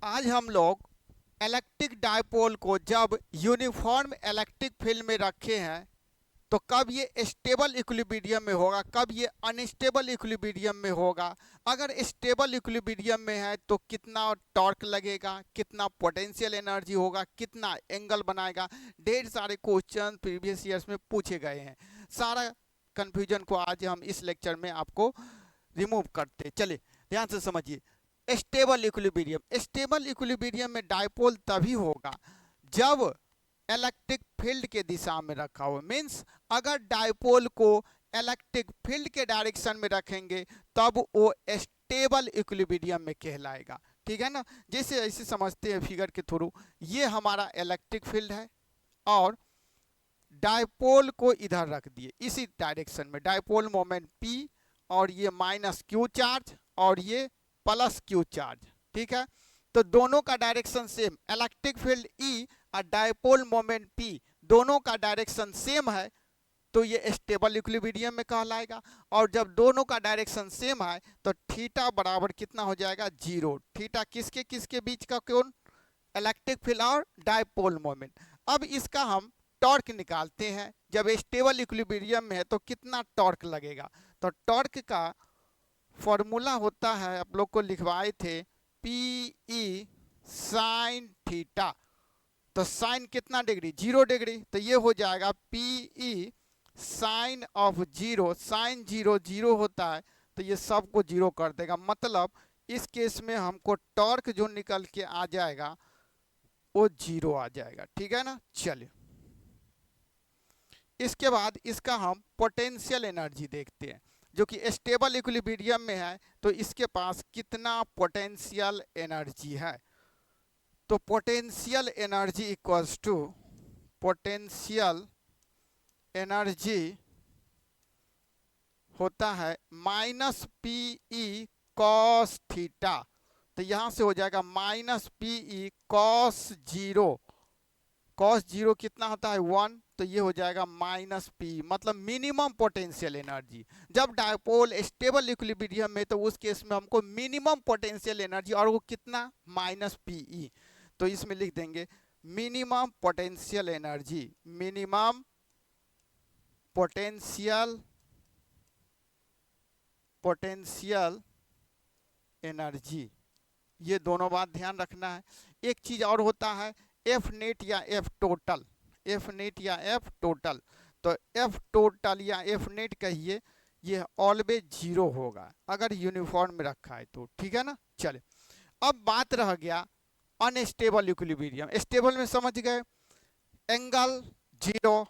आज हम लोग इलेक्ट्रिक डायपोल को जब यूनिफॉर्म इलेक्ट्रिक फील्ड में रखे हैं तो कब ये स्टेबल इक्विलिब्रियम में होगा, कब ये अनस्टेबल इक्विलिब्रियम में होगा। अगर स्टेबल इक्विलिब्रियम में है तो कितना टॉर्क लगेगा, कितना पोटेंशियल एनर्जी होगा, कितना एंगल बनाएगा। ढेर सारे क्वेश्चन प्रीवियस ईयर्स में पूछे गए हैं। सारा कन्फ्यूजन को आज हम इस लेक्चर में आपको रिमूव करते। चलिए ध्यान से समझिए। स्टेबल इक्विलिब्रियम में डायपोल तभी होगा जब इलेक्ट्रिक फील्ड के दिशा में रखा हो। मीन्स अगर डायपोल को इलेक्ट्रिक फील्ड के डायरेक्शन में रखेंगे तब वो स्टेबल इक्विलिब्रियम में कहलाएगा। ठीक है ना। जैसे ऐसे समझते हैं फिगर के थ्रू, ये हमारा इलेक्ट्रिक फील्ड है और डायपोल को इधर रख दिए इसी डायरेक्शन में। डायपोल मोमेंट P और ये माइनस क्यू चार्ज और ये प्लस क्यू चार्ज। ठीक है, तो दोनों का direction same, electric field E और डायपोल मोमेंट P दोनों का डायरेक्शन सेम है तो ये स्टेबल इक्विलिब्रियम में कहलाएगा। और जब दोनों का डायरेक्शन सेम है तो थीटा बराबर कितना हो जाएगा, 0। थीटा किसके किसके बीच का कोण, इलेक्ट्रिक फील्ड और डायपोल मोमेंट। अब इसका हम टॉर्क निकालते हैं। जब स्टेबल इक्विलिब्रियम में है तो कितना टॉर्क लगेगा, तो टॉर्क का फॉर्मूला होता है, आप लोग को लिखवाए थे, PE साइन थीटा। तो साइन कितना डिग्री, 0 डिग्री, तो ये हो जाएगा PE साइन ऑफ 0। साइन 0 0 होता है तो ये सबको 0 कर देगा। मतलब इस केस में हमको टॉर्क जो निकल के आ जाएगा वो 0 आ जाएगा। ठीक है ना। चलिए इसके बाद इसका हम पोटेंशियल एनर्जी देखते हैं, जो कि स्टेबल इक्विलिब्रियम में है तो इसके पास कितना पोटेंशियल एनर्जी है। तो potential energy equals to, potential energy होता है माइनस PE कॉस थीटा। तो यहां से हो जाएगा माइनस PE कॉस 0। कॉस 0 कितना होता है, 1, तो ये हो जाएगा माइनस P, मतलब मिनिमम पोटेंशियल एनर्जी। जब डायपोल स्टेबल इक्विलिब्रियम में तो उस केस में हमको मिनिमम पोटेंशियल एनर्जी, और वो कितना, माइनस PE। तो इसमें लिख देंगे minimum potential energy, minimum potential energy. ये दोनों बात ध्यान रखना है। एक चीज और होता है F नेट या F टोटल, F नेट या F टोटल। तो F टोटल या F नेट कहिए, ये ऑलवेज 0 होगा अगर यूनिफॉर्म में रखा है तो। ठीक है ना। चले अब बात रह गया अनस्टेबल इक्विलिब्रियम। स्टेबल में समझ गए, एंगल 0,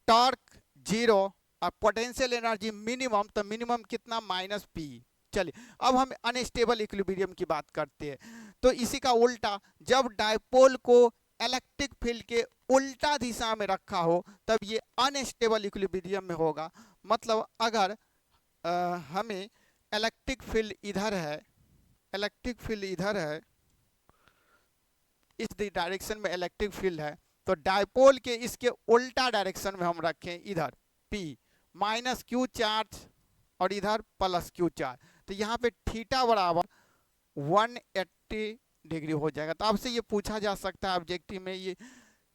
टॉर्क 0 और पोटेंशियल एनर्जी मिनिमम, तो मिनिमम कितना, माइनस P। चलिए अब हम अनस्टेबल इक्विलिब्रियम की बात करते हैं। तो इसी का उल्टा, जब डायपोल को इलेक्ट्रिक फील्ड के उल्टा दिशा में रखा हो तब ये अनस्टेबल इक्विलिब्रियम में होगा। मतलब अगर हमें इलेक्ट्रिक फील्ड इधर है, इलेक्ट्रिक फील्ड इधर है, इस डायरेक्शन में इलेक्ट्रिक फील्ड है, तो डायपोल के इसके उल्टा डायरेक्शन में हम रखें इधर P, माइनस क्यू चार्ज और इधर प्लस क्यू चार्ज, तो यहाँ पे थीटा बराबर 180 डिग्री हो जाएगा। तो आपसे ये पूछा जा सकता है ऑब्जेक्टिव में, ये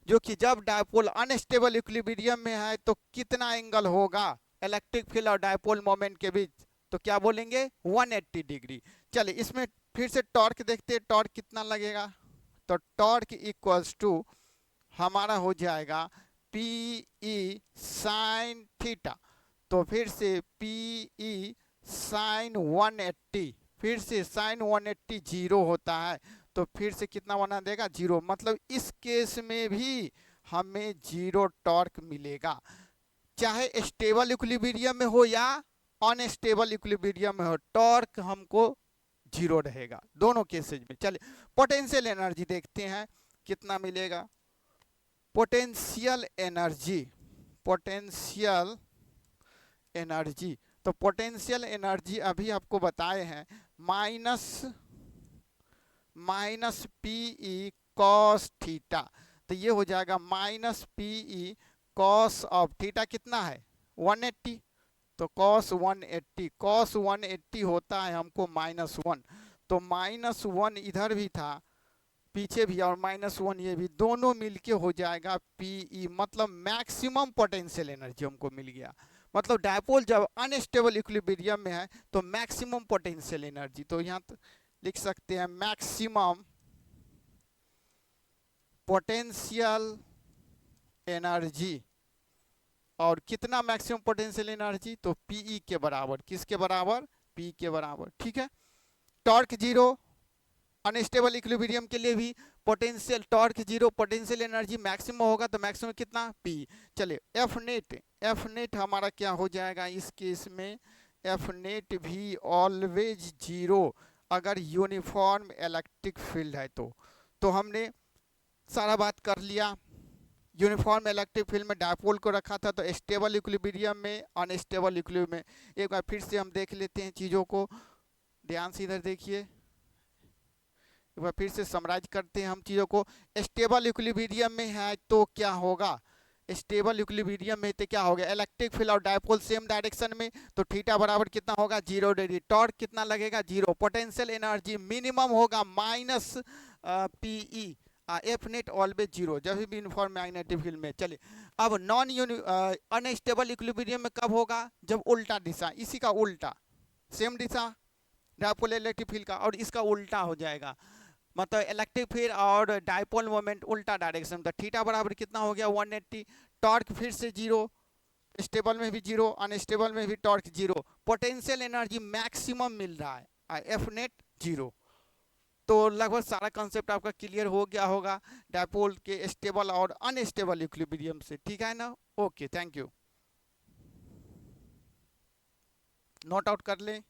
जो कि जब डायपोल अनस्टेबल इक्विलिब्रियम में है तो कितना एंगल होगा इलेक्ट्रिक फील्ड और डायपोल मोमेंट के बीच, तो क्या बोलेंगे, 180 डिग्री। चलिए इसमें फिर से टॉर्क देखते हैं, टॉर्क कितना लगेगा। तो टॉर्क इक्वल्स टू हमारा हो जाएगा PE साइन थीटा। तो फिर से PE साइन 180, फिर से साइन 180 0 होता है तो फिर से कितना बना देगा, 0। मतलब इस केस में भी हमें 0 टॉर्क मिलेगा, चाहे स्टेबल इक्विलिब्रियम में हो या अनस्टेबल इक्विलिब्रियम में हो, टॉर्क हमको 0 रहेगा दोनों केसेज में। चलिए पोटेंशियल एनर्जी देखते हैं कितना मिलेगा। पोटेंशियल एनर्जी, पोटेंशियल एनर्जी, तो पोटेंशियल एनर्जी अभी आपको बताए हैं माइनस PE कॉस थीटा। तो ये हो जाएगा minus PE cos of theta कितना है, 180, तो कॉस 180 होता है हमको -1, तो -1 इधर भी था पीछे भी और -1 ये भी, दोनों मिलके हो जाएगा Pe, मतलब मैक्सिमम पोटेंशियल एनर्जी हमको मिल गया। मतलब डायपोल जब अनस्टेबल इक्विलिब्रियम में है तो मैक्सिमम पोटेंशियल एनर्जी, तो यहाँ लिख सकते हैं मैक्सिमम पोटेंशियल एनर्जी। और कितना मैक्सिमम पोटेंशियल एनर्जी, तो Pe के बराबर, किसके बराबर, P के बराबर, ठीक है। टॉर्क जीरो, अनस्टेबल इक्विलिब्रियम के लिए भी potential torque zero, potential energy maximum होगा तो मैक्सिमम कितना, P। चलिए एफ नेट हमारा क्या हो जाएगा इस केस में, एफ नेट भी ऑलवेज जीरो अगर यूनिफॉर्म इलेक्ट्रिक फील्ड है तो हमने सारा बात कर लिया। यूनिफॉर्म इलेक्ट्रिक फील्ड में डायपोल को रखा था तो स्टेबल इक्विलिब्रियम में, अनस्टेबल इक्विलिब्रियम में। एक बार फिर से हम देख लेते हैं चीज़ों को, ध्यान से इधर देखिए, एक बार फिर से समराइज करते हैं हम चीज़ों को। स्टेबल इक्विलिब्रियम में है तो क्या होगा, स्टेबल इक्विलिब्रियम में तो क्या होगा, इलेक्ट्रिक फील्ड और डायपोल सेम डायरेक्शन में, तो थीटा बराबर कितना होगा, 0 डिग्री। टॉर्क कितना लगेगा, 0। पोटेंशियल एनर्जी मिनिमम होगा -Pe, एफ नेट ऑलवेज 0 जब भी यूनिफॉर्म मैग्नेटिक फील्ड में। चलिए अब अनस्टेबल इक्विलिब्रियम में कब होगा, जब उल्टा दिशा, इसी का उल्टा, सेम दिशा डायपोल इलेक्ट्रिक फील्ड का और इसका उल्टा हो जाएगा, मतलब इलेक्ट्रिक फील्ड और डायपोल मोमेंट उल्टा डायरेक्शन, तो थीटा बराबर कितना हो गया, 180। टॉर्क फिर से 0, स्टेबल में भी 0, अनस्टेबल में भी टॉर्क 0। पोटेंशियल एनर्जी मैक्सिमम मिल रहा है, एफ नेट 0। तो लगभग सारा कंसेप्ट आपका क्लियर हो गया होगा डायपोल के स्टेबल और अनस्टेबल इक्विलिब्रियम से, ठीक है ना। Okay, thank you, note out कर लें।